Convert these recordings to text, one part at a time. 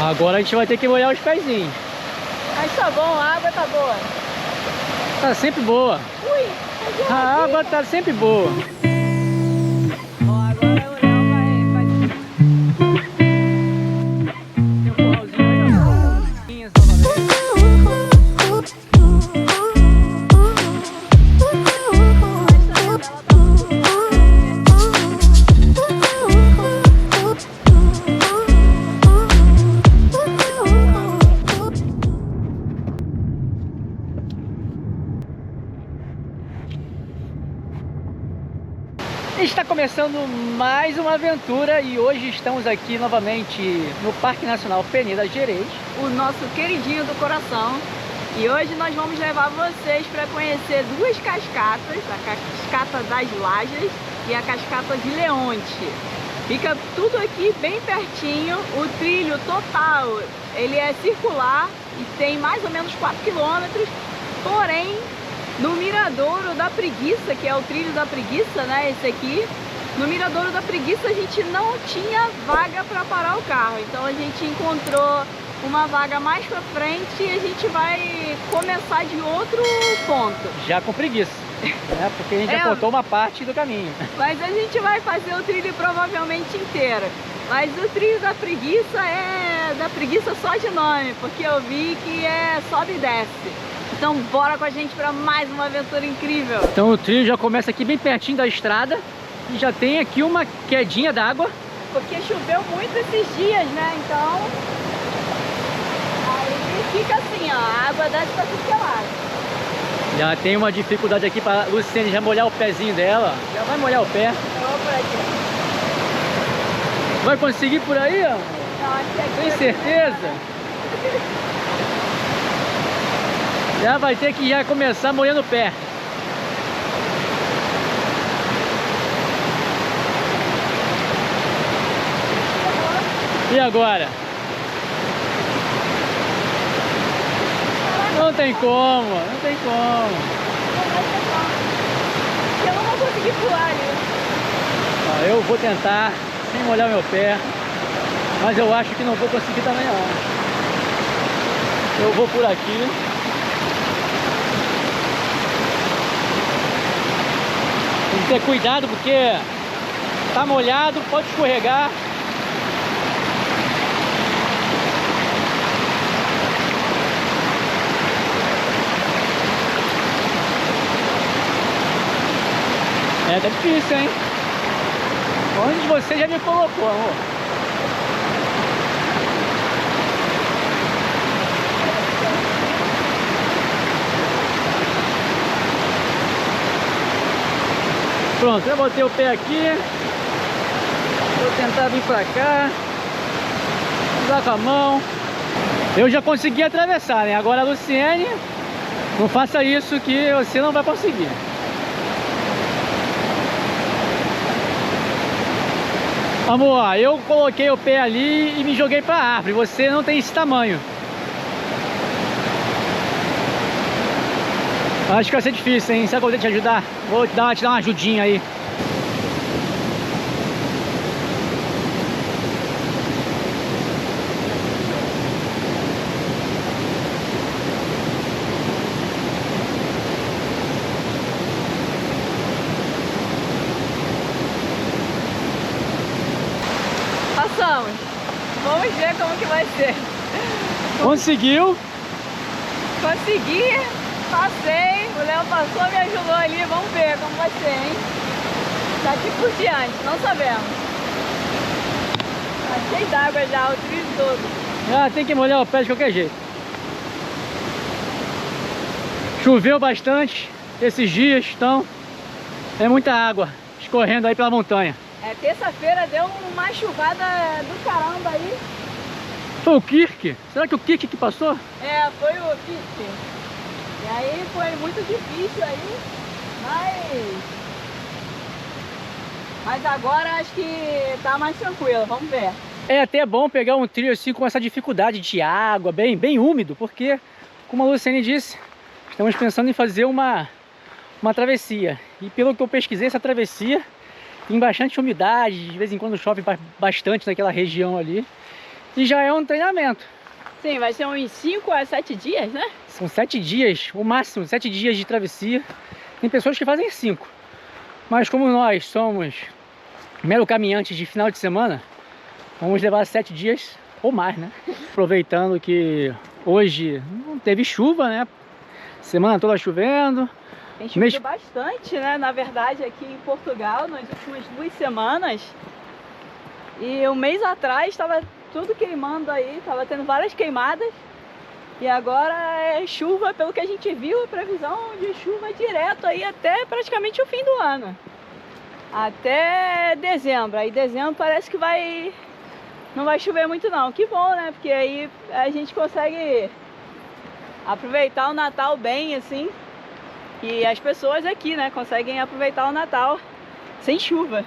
Agora a gente vai ter que molhar os pezinhos. Mas tá bom, a água tá boa. Tá sempre boa. Ui, tá A água tá sempre boa. Ó, agora o Léo vai... Tem um curralzinho aí, ó. Linhas novamente. Está começando mais uma aventura e hoje estamos aqui novamente no Parque Nacional Peneda Gerês. O nosso queridinho do coração. E hoje nós vamos levar vocês para conhecer duas cascatas, a cascata das Lajas e a cascata de Leonte. Fica tudo aqui bem pertinho. O trilho total, ele é circular e tem mais ou menos 4 quilômetros, porém no Miradouro da Preguiça, que é o trilho da Preguiça, né, esse aqui, no Miradouro da Preguiça a gente não tinha vaga para parar o carro, então a gente encontrou uma vaga mais para frente e a gente vai começar de outro ponto. Já com preguiça, né? Porque a gente já cortou uma parte do caminho. Mas a gente vai fazer o trilho provavelmente inteiro. Mas o trilho da Preguiça é da Preguiça só de nome, porque eu vi que é sobe e desce. Então bora com a gente para mais uma aventura incrível. Então o trilho já começa aqui bem pertinho da estrada e já tem aqui uma quedinha d'água. Porque choveu muito esses dias, né? Então aí fica assim, ó, a água desce pra tudo que é lado. Já tem uma dificuldade aqui para Luciene já molhar o pezinho dela. Já vai molhar o pé. Eu vou por aqui. Vai conseguir por aí, ó? Não, acho que aqui Tem certeza? Já vai ter que já começar molhando o pé. E agora? Não tem como, não tem como. eu não vou conseguir pular ali. Ó, eu vou tentar sem molhar meu pé, mas eu acho que não vou conseguir também não. Eu vou por aqui. Tem que ter cuidado porque tá molhado, pode escorregar. É, tá difícil, hein? Onde você já me colocou, amor? Pronto, eu botei o pé aqui. Vou tentar vir pra cá. Usar com a mão. Eu já consegui atravessar, né? Agora a Luciene, não faça isso que você não vai conseguir. Amor, eu coloquei o pé ali e me joguei pra árvore. Você não tem esse tamanho. Acho que vai ser difícil, hein? Será que eu vou te ajudar? Vou te dar uma ajudinha aí. Passamos. Vamos ver como que vai ser. Conseguiu? Consegui, passei, o Léo passou, me ajudou ali, vamos ver como vai ser, hein? Daqui por diante, não sabemos. Tá cheio d'água já, o trilho todo. Ah, tem que molhar o pé de qualquer jeito. Choveu bastante esses dias, então é muita água escorrendo aí pela montanha. É, terça-feira deu uma chuvada do caramba aí. Foi o Kirk? Será que o Kirk que passou? É, foi o Kirk. E aí foi muito difícil aí, mas agora acho que tá mais tranquilo, vamos ver. É até bom pegar um trilho assim com essa dificuldade de água, bem úmido, porque, como a Luciene disse, estamos pensando em fazer uma travessia. E pelo que eu pesquisei, essa travessia tem bastante umidade, de vez em quando chove bastante naquela região ali. e já é um treinamento. Sim, vai ser uns 5 a 7 dias, né? São 7 dias, o máximo, 7 dias de travessia. Tem pessoas que fazem 5. Mas como nós somos mero caminhantes de final de semana, vamos levar 7 dias ou mais, né? Aproveitando que hoje não teve chuva, né? Semana toda chovendo. Tem chovido bastante, né? Na verdade, aqui em Portugal, nas últimas 2 semanas. E um mês atrás estava tudo queimando aí, estava tendo várias queimadas. E agora é chuva, pelo que a gente viu, a previsão de chuva direto aí até praticamente o fim do ano. Até dezembro. Aí dezembro parece que não vai chover muito não. Que bom, né? Porque aí a gente consegue aproveitar o Natal bem, assim. E as pessoas aqui, né, conseguem aproveitar o Natal sem chuva.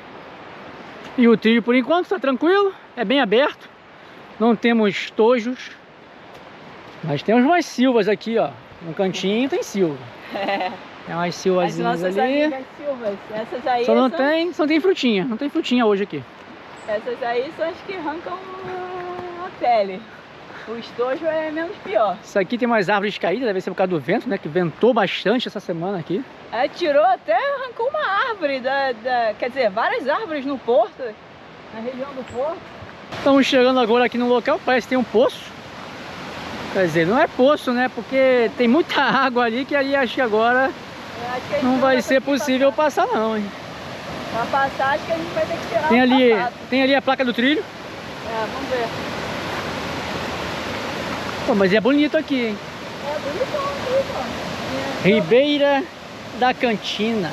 E o trilho, por enquanto, está tranquilo. É bem aberto. Não temos tojos. Mas temos umas silvas aqui, ó. No cantinho tem silva. Tem umas silvazinhas ali. Amigas silvas. Essas aí só não tem frutinha. Não tem frutinha hoje aqui. Essas aí são as que arrancam a pele. O estojo é menos pior. Isso aqui tem umas árvores caídas, deve ser por causa do vento, né? Que ventou bastante essa semana aqui. É, tirou até, arrancou uma árvore, quer dizer, várias árvores no porto, na região do porto. Estamos chegando agora aqui no local, parece que tem um poço. Quer dizer, não é poço, né? Porque tem muita água ali que ali acho que agora não vai ser possível passar não, hein? Pra passar, acho que a gente vai ter que tirar tem ali a placa do trilho. É, vamos ver. Pô, mas é bonito aqui, hein? É bonito. Ribeira da Cantina.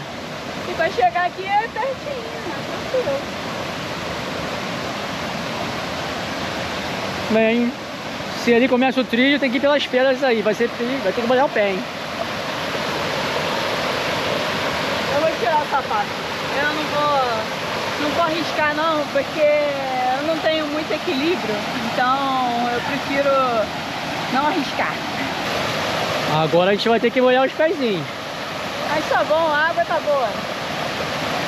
E pra chegar aqui é pertinho, né? Tranquilo. Bem, se ali começa o trilho, tem que ir pelas pedras aí. Vai ter que molhar o pé, hein? Eu vou tirar o sapato. Eu não vou arriscar não, porque eu não tenho muito equilíbrio. Então eu prefiro não arriscar. Agora a gente vai ter que molhar os pezinhos. Mas tá bom, a água tá boa.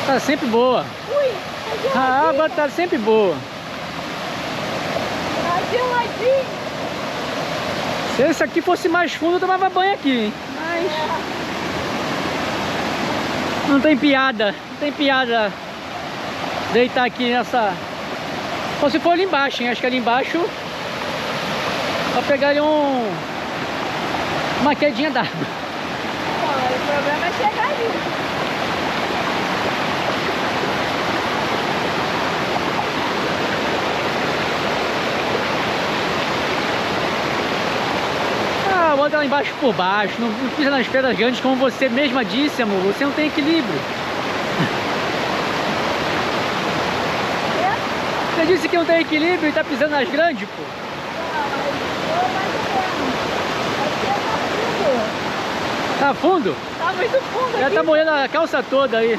Tá sempre boa. Ui, tá a água tá sempre boa. Tá geladinho. Se esse aqui fosse mais fundo, eu tomava banho aqui, hein? Mas não tem piada. Não tem piada deitar aqui nessa... Só se for ali embaixo, hein? Acho que ali embaixo pra pegar ali uma quedinha d'água. O problema é chegar ali. Bota lá embaixo por baixo, não pisa nas pedras grandes, como você mesma disse, amor, você não tem equilíbrio. Você disse que não tem equilíbrio e tá pisando nas grandes, pô. Tá fundo? Tá muito fundo. Já aqui. tá molhando a calça toda aí.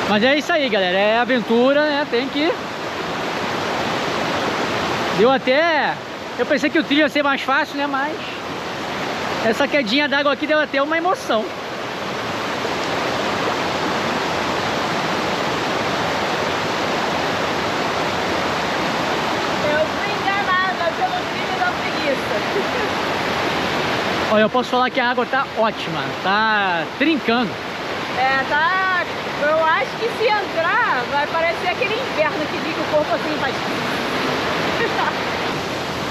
Mas é isso aí, galera, é aventura, né, tem que... Deu até... Eu pensei que o trilho ia ser mais fácil, né? Mas... essa quedinha d'água aqui deu até uma emoção. Eu fui enganada pelo trilho da preguiça. Olha, eu posso falar que a água tá ótima. Tá trincando. É, tá... Eu acho que se entrar, vai parecer aquele inverno que fica o corpo assim, faz...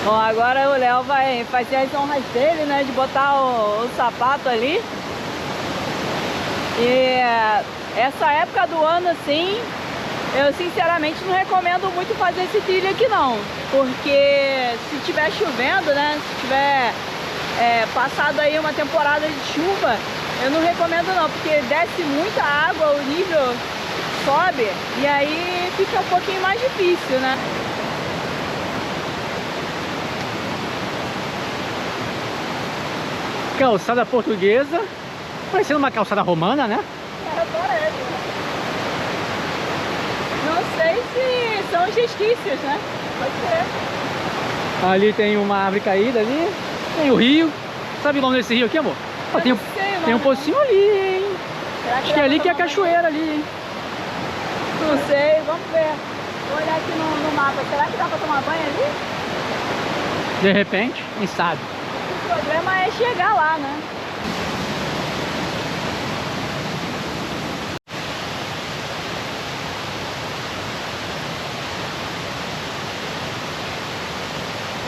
Bom, agora o Léo vai fazer as honras dele, né, de botar o sapato ali. E essa época do ano, assim, eu sinceramente não recomendo muito fazer esse trilho aqui não. Porque se tiver chovendo, né, se tiver passado aí uma temporada de chuva, eu não recomendo não, porque desce muita água, o nível sobe e aí fica um pouquinho mais difícil, né. Calçada portuguesa, parecendo uma calçada romana, né? Parece. Não sei se são os resquícios, né? Pode ser. Ali tem uma árvore caída ali, tem o rio. Sabe o nome desse rio aqui, amor? Ó, tem um pocinho ali, hein? Acho que é ali que é a cachoeira ali, hein? Não sei, vamos ver. Vou olhar aqui no mapa. Será que dá pra tomar banho ali? De repente, quem sabe? O problema é chegar lá, né?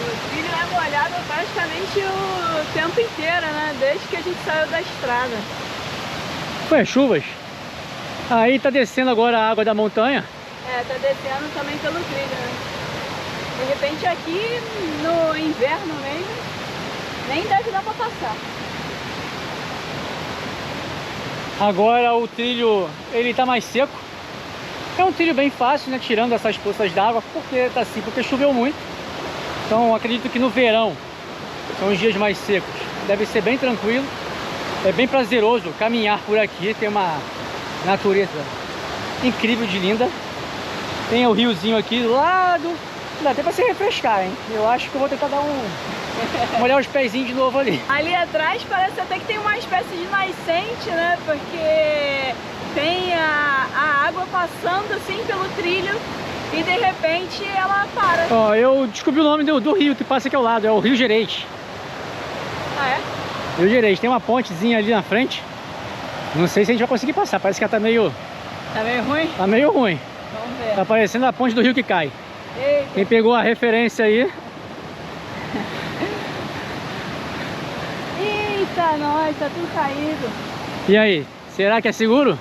O trilho é molhado praticamente o tempo inteiro, né? Desde que a gente saiu da estrada. Foi chuvas. Aí tá descendo agora a água da montanha. É, tá descendo também pelo trilho, né? De repente aqui no inverno mesmo, nem deve dar pra passar. Agora o trilho, ele tá mais seco. É um trilho bem fácil, né? Tirando essas poças d'água, porque tá assim, porque choveu muito. Então acredito que no verão, são os dias mais secos, deve ser bem tranquilo. É bem prazeroso caminhar por aqui, tem uma natureza incrível de linda. Tem o riozinho aqui do lado, dá até pra se refrescar, hein? Eu acho que eu vou tentar dar molhar os pezinhos de novo ali. Ali atrás parece até que tem uma espécie de nascente, né? Porque tem a água passando assim pelo trilho e de repente ela para. Ó, eu descobri o nome do rio que passa aqui ao lado, é o Rio Gerês. Ah, é? Rio Gerês, tem uma pontezinha ali na frente. Não sei se a gente vai conseguir passar, parece que ela tá meio... Tá meio ruim? Tá meio ruim. Vamos ver. Tá parecendo a ponte do rio que cai. Eita. Quem pegou a referência aí... Eita, nós, tá tudo caído. E aí, será que é seguro?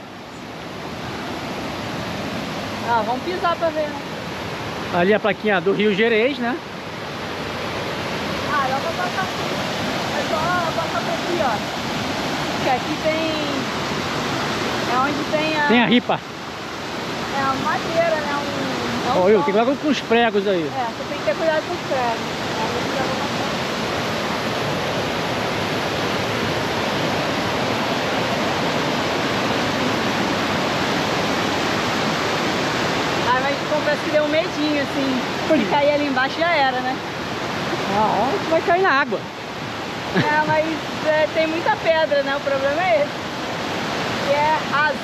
Ah, vamos pisar pra ver, né? Ali a plaquinha do Rio Gerês, né? Ah, dá pra passar aqui. É só passar por aqui, ó. Porque aqui tem... É onde tem a... Tem a ripa. É a madeira, né? Olha, tem que cuidar com os pregos aí. É, você tem que ter cuidado com os pregos. Ah, mas confesso que deu um medinho, assim. Se cair ali embaixo já era, né? Ah, ó, vai cair na água. É, mas tem muita pedra, né? O problema é esse. Que é raso.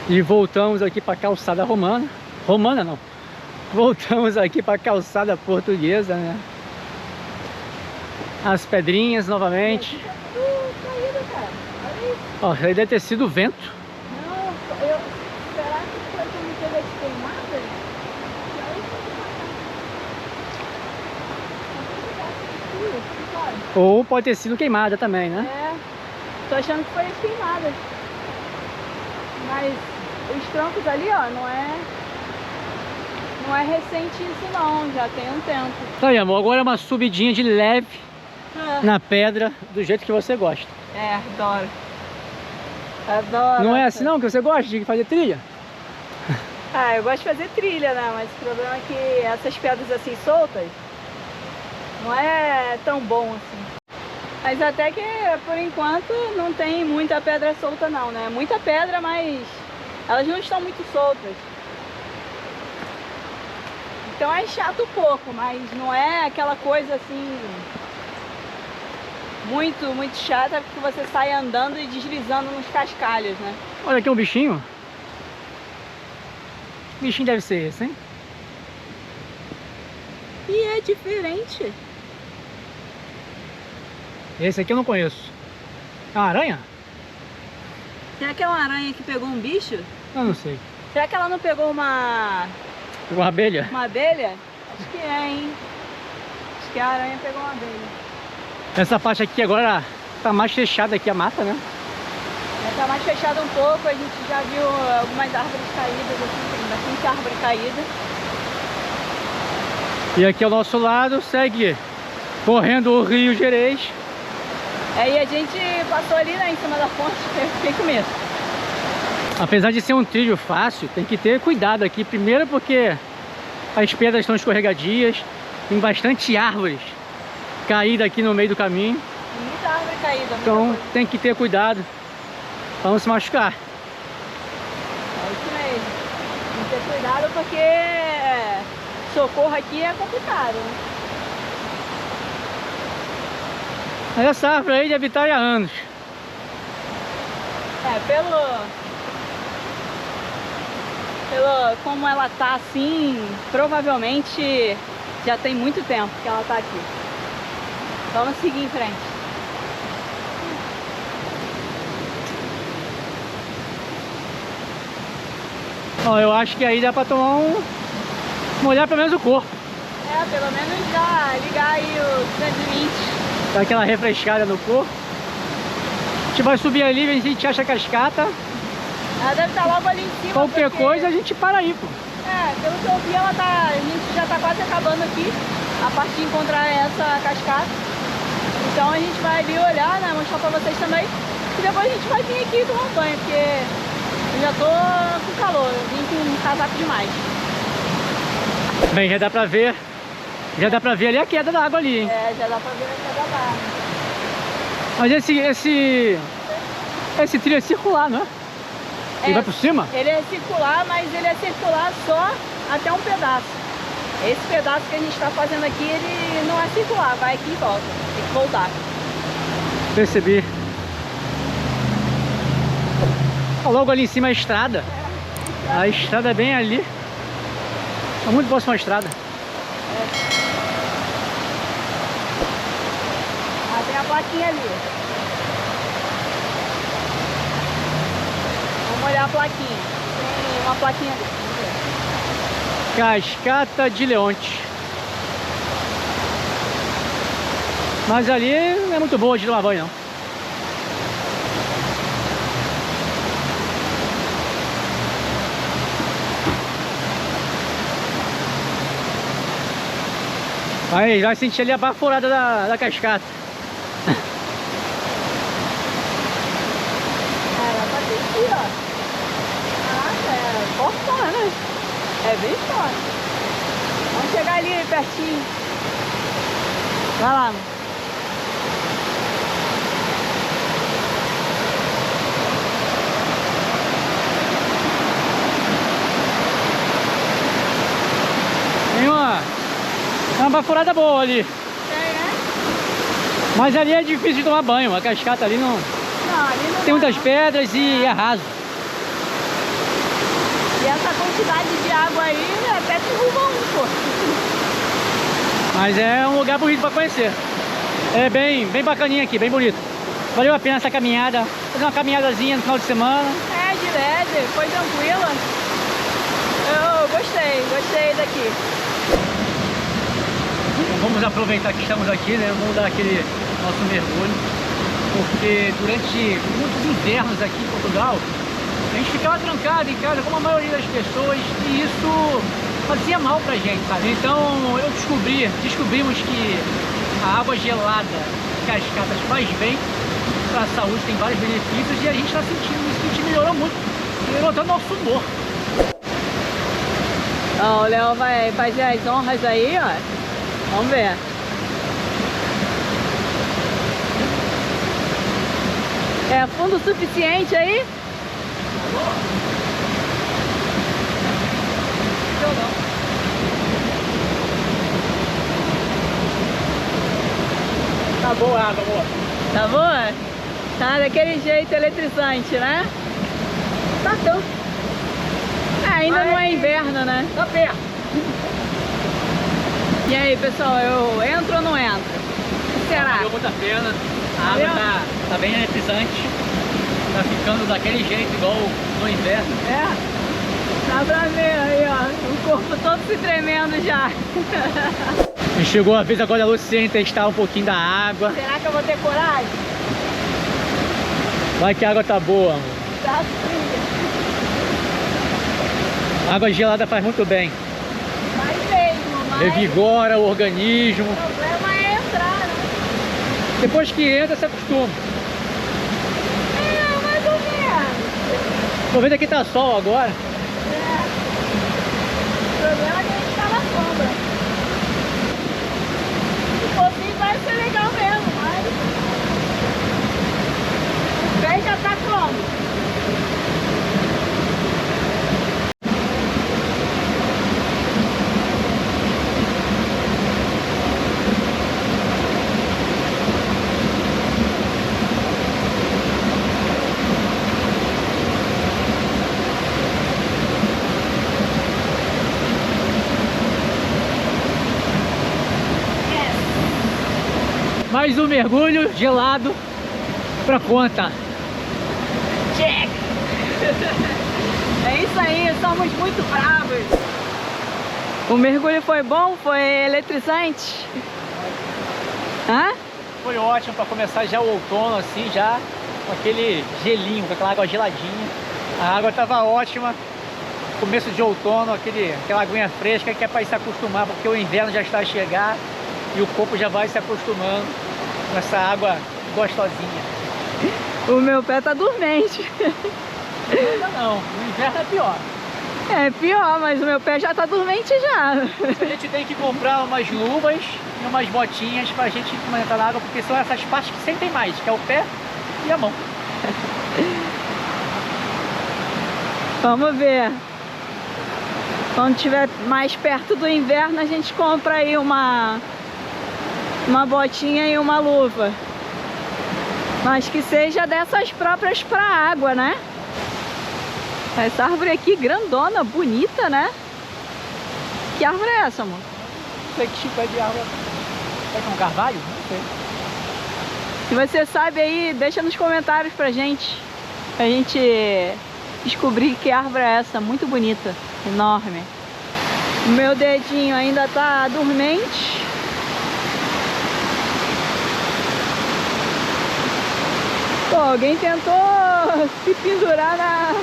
E voltamos aqui para a calçada romana. Romana não. Voltamos aqui para a calçada portuguesa, né? As pedrinhas novamente. Caído, cara. Olha isso. Ó, aí deve ter sido o vento. Não, será que foi como teve de queimada? Ou pode ter sido queimada também, né? É, tô achando que foi queimada. Mas os troncos ali, ó, não é recente isso não, já tem um tempo. Tá aí, amor, agora é uma subidinha de leve na pedra, do jeito que você gosta. É, adoro. Adoro. Não é assim não que você gosta de fazer trilha? Ah, eu gosto de fazer trilha, né? Mas o problema é que essas pedras assim soltas não é tão bom assim. Mas até que por enquanto não tem muita pedra solta não, né? Muita pedra, mas elas não estão muito soltas. Então é chato um pouco, mas não é aquela coisa assim muito chata, porque você sai andando e deslizando nos cascalhos, né? Olha aqui um bichinho. Que bichinho deve ser esse, hein? E é diferente. Esse aqui eu não conheço. É uma aranha? Será que é uma aranha que pegou um bicho? Eu não sei. Será que ela não pegou uma Pegou uma abelha? abelha? Acho que é, hein? Acho que a aranha pegou uma abelha. Essa parte aqui agora tá mais fechada aqui a mata, né? Tá mais fechada um pouco, a gente já viu algumas árvores caídas, assim, tem bastante árvore caída. E aqui ao nosso lado segue correndo o Rio Gerês. Aí a gente passou ali, né, em cima da ponte, eu fiquei com medo. Apesar de ser um trilho fácil, tem que ter cuidado aqui. Primeiro porque as pedras estão escorregadias, tem bastante árvores caídas aqui no meio do caminho. Muita árvore caída. Então tem que ter cuidado para não se machucar. É isso mesmo. Tem que ter cuidado porque socorro aqui é complicado, né? Essa árvore aí deve estar há anos. Como ela tá assim, provavelmente já tem muito tempo que ela tá aqui. Vamos seguir em frente. Ó, eu acho que aí dá pra tomar molhar pelo menos o corpo. Pelo menos já ligar aí o 120. Dá aquela refrescada no corpo. A gente vai subir ali, a gente acha a cascata. Ela deve estar logo ali em cima. Qualquer coisa a gente para aí, pô. Pelo que eu vi, a gente já tá quase acabando aqui. A parte de encontrar essa cascata. Então a gente vai ali olhar, né? Mostrar pra vocês também. E depois a gente vai vir aqui tomar um banho, porque eu já tô com calor. Eu vim com um casaco demais. Bem, já dá pra ver. Já dá pra ver ali a queda da água ali, hein? Já dá pra ver a queda da água. Mas esse trilho é circular, não é? Ele vai por cima? Ele é circular, mas ele é circular só até um pedaço. Esse pedaço que a gente está fazendo aqui, ele não é circular, vai aqui e volta. Tem que voltar. Percebi. Logo ali em cima a estrada. A estrada é bem ali. É muito próxima à estrada. Tem a plaquinha ali. Vamos olhar a plaquinha. Tem uma plaquinha ali. Cascata de Leonte. Mas ali não é muito boa de tomar banho, não. Aí, vai sentir ali a baforada da cascata. Dá pra sentir, ó. Caraca, é fortona, né? É bem forte. Vamos chegar ali pertinho. Vai lá. Tem uma baforada boa ali. Tem, né? Mas ali é difícil de tomar banho. A cascata ali não... Não, ali não Tem dá, muitas não. pedras e é raso. E essa quantidade de água aí, né, até derruba um, pô. Mas é um lugar bonito para conhecer. É bem bacaninha aqui, bem bonito. Valeu a pena essa caminhada. Fazer uma caminhadazinha no final de semana. De leve, foi tranquila. Eu gostei daqui. Vamos aproveitar que estamos aqui, né? Vamos dar aquele nosso mergulho. Porque durante muitos invernos aqui em Portugal, a gente ficava trancado em casa, como a maioria das pessoas, e isso fazia mal pra gente, sabe? Então descobrimos que a água gelada de cascatas faz bem para a saúde, tem vários benefícios, e a gente está sentindo isso, a gente melhorou muito, melhorou até o nosso humor. Ó, o Léo vai fazer as honras aí, ó. Vamos ver. É fundo suficiente aí? Tá boa a água, boa. Tá boa? Tá daquele jeito eletrizante, né? Tá tão. Ainda não é inverno, né? Tá perto. E aí, pessoal, eu entro ou não entro? O que será? Valeu muito a pena. A água tá bem eletrizante. Tá ficando daquele jeito, igual no inverno. Dá pra ver aí, ó. O corpo todo se tremendo já. E chegou a vez agora da Luciene testar um pouquinho da água. Será que eu vou ter coragem? Vai que a água tá boa, amor. Tá fria. Água gelada faz muito bem. Mas mesmo, mas... Revigora o organismo. O problema é entrar, né? Depois que entra, se acostuma. Mais ou menos. Tô vendo que tá sol agora. O problema é que a gente tá na sombra. Se fosse, vai ser legal mesmo, mas... O pé já tá como? Mais um mergulho gelado pra conta. Check! É isso aí, somos muito bravos. O mergulho foi bom? Foi eletrizante? Hã? Foi ótimo para começar já o outono, assim, já com aquele gelinho, com aquela água geladinha. A água estava ótima. Começo de outono, aquela aguinha fresca que é para ir se acostumar, porque o inverno já está a chegar e o corpo já vai se acostumando com essa água gostosinha. O meu pé tá dormente. Ainda não, o inverno é pior. É pior, mas o meu pé já tá dormente já. A gente tem que comprar umas luvas e umas botinhas pra gente entrar na água, porque são essas partes que sentem mais, que é o pé e a mão. Vamos ver. Quando estiver mais perto do inverno, a gente compra aí uma botinha e uma luva. Mas que seja dessas próprias pra água, né? Essa árvore aqui, grandona, bonita, né? Que árvore é essa, amor? Não sei que tipo é de árvore. É que é um carvalho? Não sei. Se você sabe aí, deixa nos comentários pra gente descobrir que árvore é essa. Muito bonita, enorme. O meu dedinho ainda tá dormente. Pô, alguém tentou se pendurar na...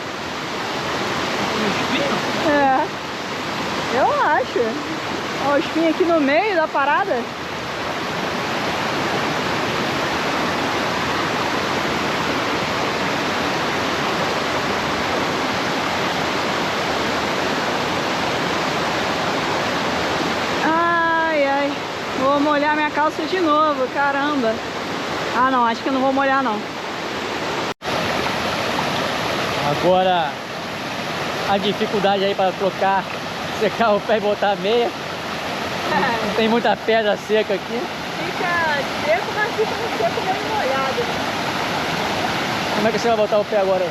É, eu acho. Olha o espinho aqui no meio da parada. Ai, ai. Vou molhar minha calça de novo, caramba. Ah, não, acho que eu não vou molhar, não. Agora a dificuldade aí para trocar, secar o pé e botar a meia. Não tem muita pedra seca aqui. Fica seco, mas fica um seco meio molhado. Como é que você vai botar o pé agora aí?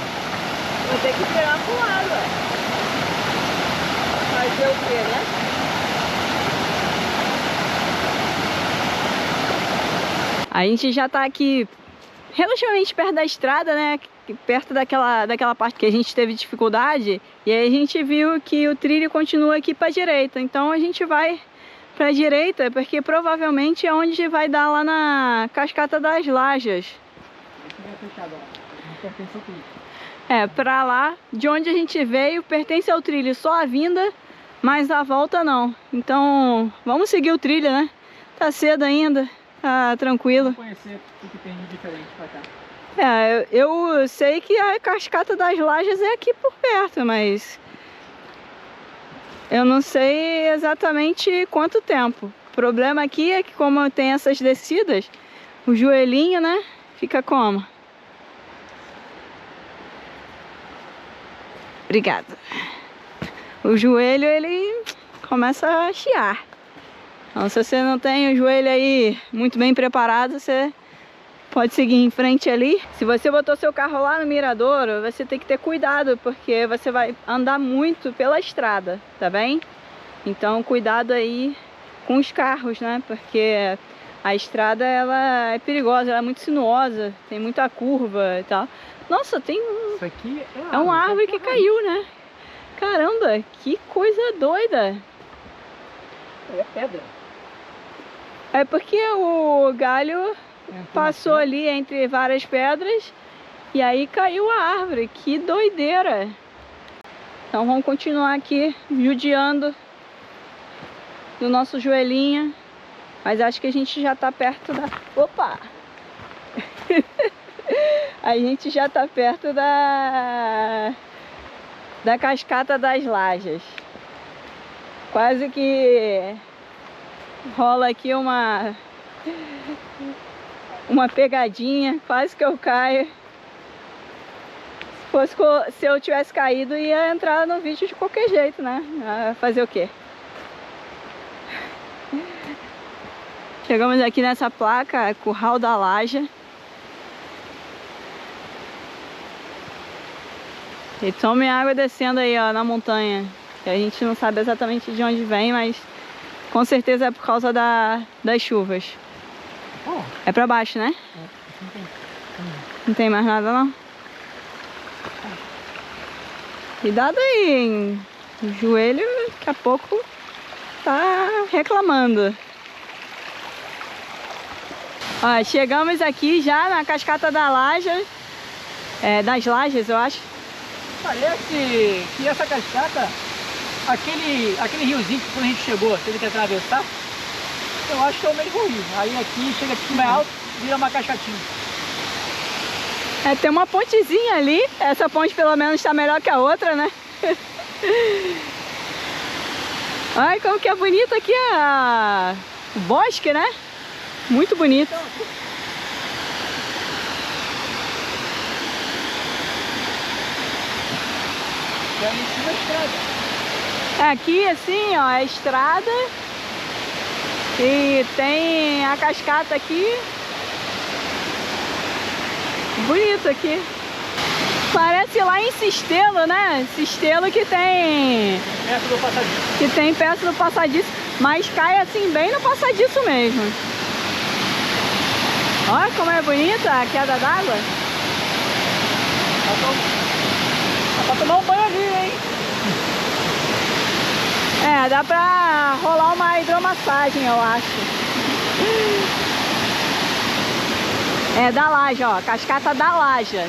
Vou ter que virar pro lado, ó. Fazer o quê, né? A gente já tá aqui relativamente perto da estrada, né? Perto daquela parte que a gente teve dificuldade. E aí a gente viu que o trilho continua aqui para a direita. Então a gente vai para a direita, porque provavelmente é onde vai dar lá na Cascata das Lajas. É, para lá, de onde a gente veio, pertence ao trilho só a vinda, mas a volta não. Então vamos seguir o trilho, né? Tá cedo ainda, tá tranquilo. Vamos conhecer o que tem de diferente pra cá. É, eu sei que a Cascata das Lajas é aqui por perto, mas eu não sei exatamente quanto tempo. O problema aqui é que como tem essas descidas, o joelhinho, né, fica como? Obrigada. O joelho, ele começa a chiar. Então, se você não tem o joelho aí muito bem preparado, você pode seguir em frente ali. Se você botou seu carro lá no miradouro, você tem que ter cuidado, porque você vai andar muito pela estrada, tá bem? Então cuidado aí com os carros, né? Porque a estrada, ela é perigosa, ela é muito sinuosa, tem muita curva e tal. Nossa, tem um... Isso aqui é uma árvore que caiu, né? Caramba, que coisa doida! É pedra. É porque o galho passou ali entre várias pedras e aí caiu a árvore. Que doideira! Então vamos continuar aqui judiando do nosso joelhinho. Mas acho que a gente já tá perto da... Opa! A gente já tá perto da Cascata das Lajas. Quase que rola aqui uma pegadinha, quase que eu caio. Se eu tivesse caído, ia entrar no vídeo de qualquer jeito, né? Fazer o quê? Chegamos aqui nessa placa, Curral da Laja. E tome água descendo aí, ó, na montanha. Que a gente não sabe exatamente de onde vem, mas com certeza é por causa das chuvas. Oh. É pra baixo, né? Não tem mais nada, não? Cuidado aí, hein? O joelho daqui a pouco tá reclamando. Ó, chegamos aqui já na cascata da Laja, das Lajes, eu acho. Parece que essa cascata, aquele riozinho que quando a gente chegou, teve que atravessar, eu acho que é o mesmo rio. Aí aqui, chega aqui mais alto, vira uma cascatinha. Tem uma pontezinha ali, essa ponte pelo menos está melhor que a outra, né? Olha como que é bonito aqui o bosque, né? Muito bonito. E ali em cima a estrada. Aqui assim, ó, é a estrada. E tem a cascata aqui. Bonito aqui. Parece lá em Sistelo, né? Sistelo que tem... Perto do passadiço. Que tem perto do passadiço. Mas cai assim bem no passadiço mesmo. Olha como é bonita a queda d'água. Dá pra tomar um banho ali, hein? Dá pra rolar uma hidromassagem, eu acho. Da Laja, ó, cascata da Laja.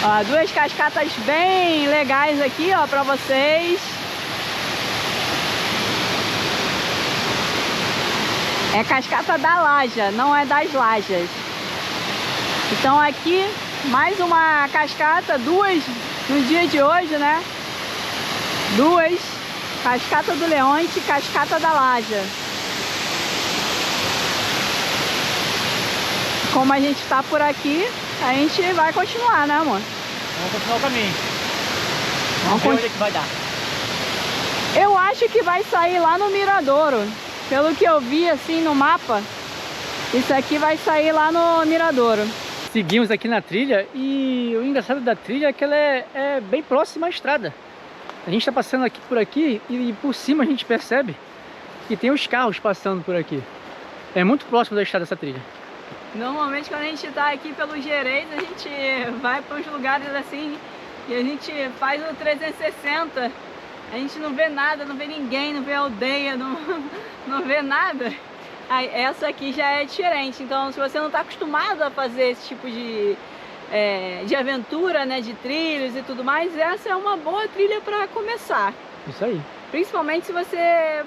Ó, duas cascatas bem legais aqui, ó, pra vocês. É cascata da Laja, não é das Lajas. Então aqui, mais uma cascata, duas no dia de hoje, né? Duas, cascata do Leonte, cascata da Laja. Como a gente tá por aqui, a gente vai continuar, né, amor? Vamos continuar o caminho. Vamos ver onde é que vai dar. Eu acho que vai sair lá no Miradouro. Pelo que eu vi assim no mapa, isso aqui vai sair lá no Miradouro. Seguimos aqui na trilha e o engraçado da trilha é que ela é bem próxima à estrada. A gente está passando aqui por aqui e por cima a gente percebe que tem os carros passando por aqui. É muito próximo da estrada essa trilha. Normalmente quando a gente tá aqui pelo Gerês, a gente vai para uns lugares assim e a gente faz o 360. A gente não vê nada, não vê ninguém, não vê aldeia, não vê nada. Aí, essa aqui já é diferente. Então, se você não está acostumado a fazer esse tipo de aventura, né, de trilhos e tudo mais, essa é uma boa trilha para começar. Isso aí. Principalmente se você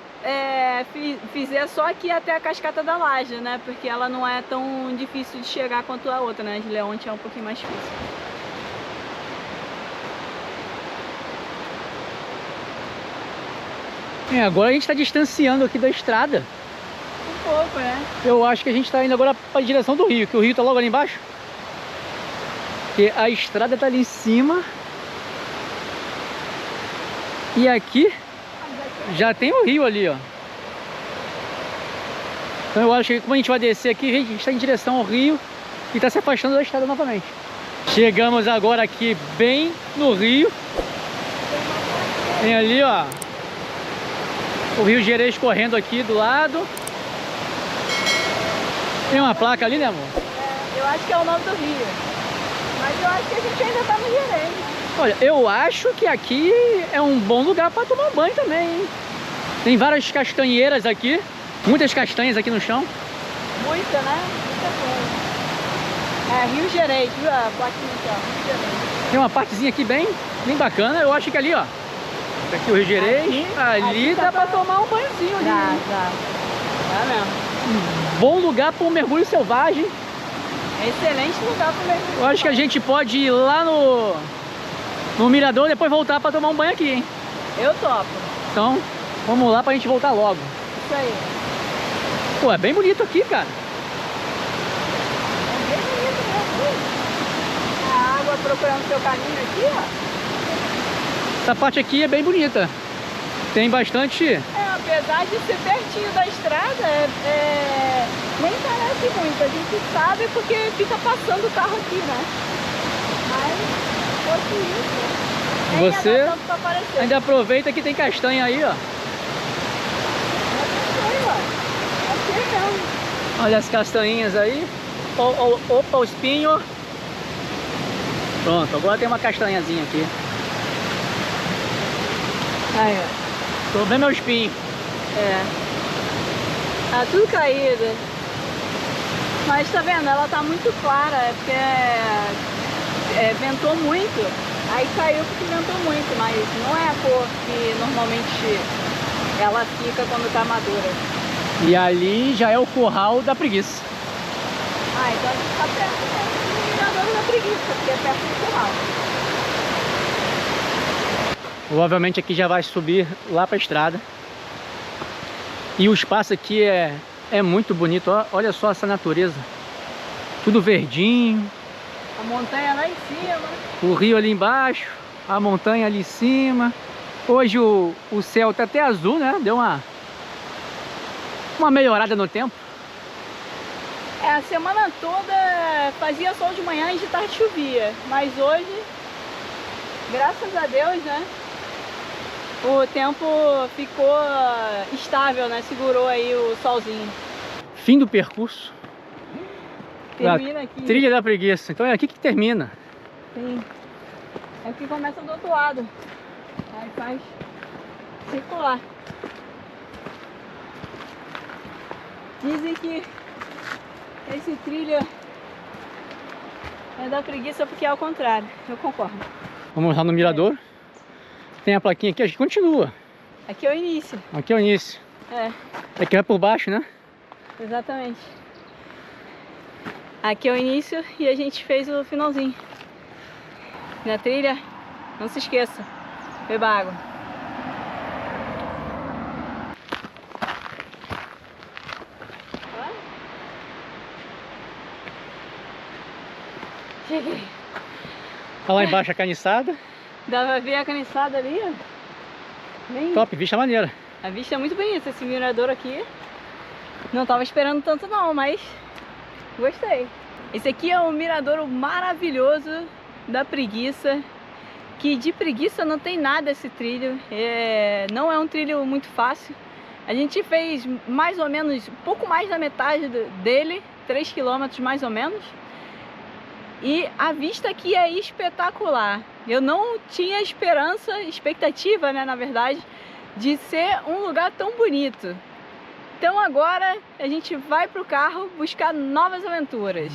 fizer só aqui até a cascata da Laja, né? Porque ela não é tão difícil de chegar quanto a outra, né? De Leonte é um pouquinho mais difícil. Agora a gente está distanciando aqui da estrada. Um pouco, né? Eu acho que a gente está indo agora para a direção do rio, que o rio está logo ali embaixo. Porque a estrada está ali em cima. E aqui já tem o rio ali, ó. Então eu acho que como a gente vai descer aqui, a gente está em direção ao rio e está se afastando da estrada novamente. Chegamos agora aqui bem no rio. Tem ali, ó, o Rio Gerês correndo aqui do lado. Tem uma placa ali, né, amor? Eu acho que é o nome do rio. Mas eu acho que a gente ainda tá no Gerês. Olha, eu acho que aqui é um bom lugar para tomar um banho também, hein? Tem várias castanheiras aqui. Muitas castanhas aqui no chão. Muita, né? Muita coisa. Rio Gerês, viu a plaquinha aqui, ó. Rio Gerês. Tem uma partezinha aqui bem bacana. Eu acho que ali, ó. Aqui o Rio Gerês. Ali dá pra tomar um banhozinho ali. Dá. Dá mesmo. Um bom lugar para um mergulho selvagem. Excelente lugar para mergulho. Eu acho que a gente pode ir lá no mirador e depois voltar para tomar um banho aqui, hein? Eu topo. Então, vamos lá pra gente voltar logo. Isso aí. Pô, é bem bonito aqui, cara. É bem bonito mesmo. A água procurando seu caminho aqui, ó. Essa parte aqui é bem bonita. Tem bastante... Apesar de ser pertinho da estrada, nem parece muito. A gente sabe porque fica passando o carro aqui, né? Mas, fosse isso, nem você ia dar tanto pra aparecer. ainda aproveita que tem castanha aí, ó. Aqui mesmo. Olha as castanhinhas aí. Opa, o espinho. Pronto, agora tem uma castanhazinha aqui. Aí, ó. O problema é o espinho. É. Tá tudo caído. Mas tá vendo? Ela tá muito clara. É porque ventou muito. Aí caiu porque ventou muito. Mas não é a cor que normalmente ela fica quando tá madura. E ali já é o curral da preguiça. Ah, então a gente tá perto mesmo do mirador da preguiça, porque é perto do curral. Provavelmente aqui já vai subir lá para a estrada. E o espaço aqui é muito bonito. Olha só essa natureza. Tudo verdinho. A montanha lá em cima. O rio ali embaixo. A montanha ali em cima. Hoje o céu tá até azul, né? Deu uma melhorada no tempo. A semana toda fazia sol de manhã e de tarde chovia. Mas hoje, graças a Deus, né? O tempo ficou estável, né? Segurou aí o solzinho. Fim do percurso. Termina aqui. Trilha da preguiça. Então é aqui que termina. Sim. É aqui começa do outro lado. Aí faz circular. Dizem que esse trilho é da preguiça porque é ao contrário. Eu concordo. Vamos lá no mirador. Tem a plaquinha aqui, a gente continua. Aqui é o início. Aqui é o início. É. Aqui vai por baixo, né? Exatamente. Aqui é o início e a gente fez o finalzinho. Na trilha, não se esqueça, beba água. Cheguei. Olha lá embaixo a caniçada. Dá pra ver a caniçada ali, ó. Bem... Top, vista maneira. A vista é muito bonita, esse mirador aqui. Não tava esperando tanto não, mas gostei. Esse aqui é um miradouro maravilhoso da preguiça. Que de preguiça não tem nada esse trilho. Não é um trilho muito fácil. A gente fez mais ou menos, um pouco mais da metade dele, 3 km mais ou menos. E a vista aqui é espetacular. Eu não tinha expectativa, né, na verdade, de ser um lugar tão bonito. Então agora a gente vai pro carro buscar novas aventuras.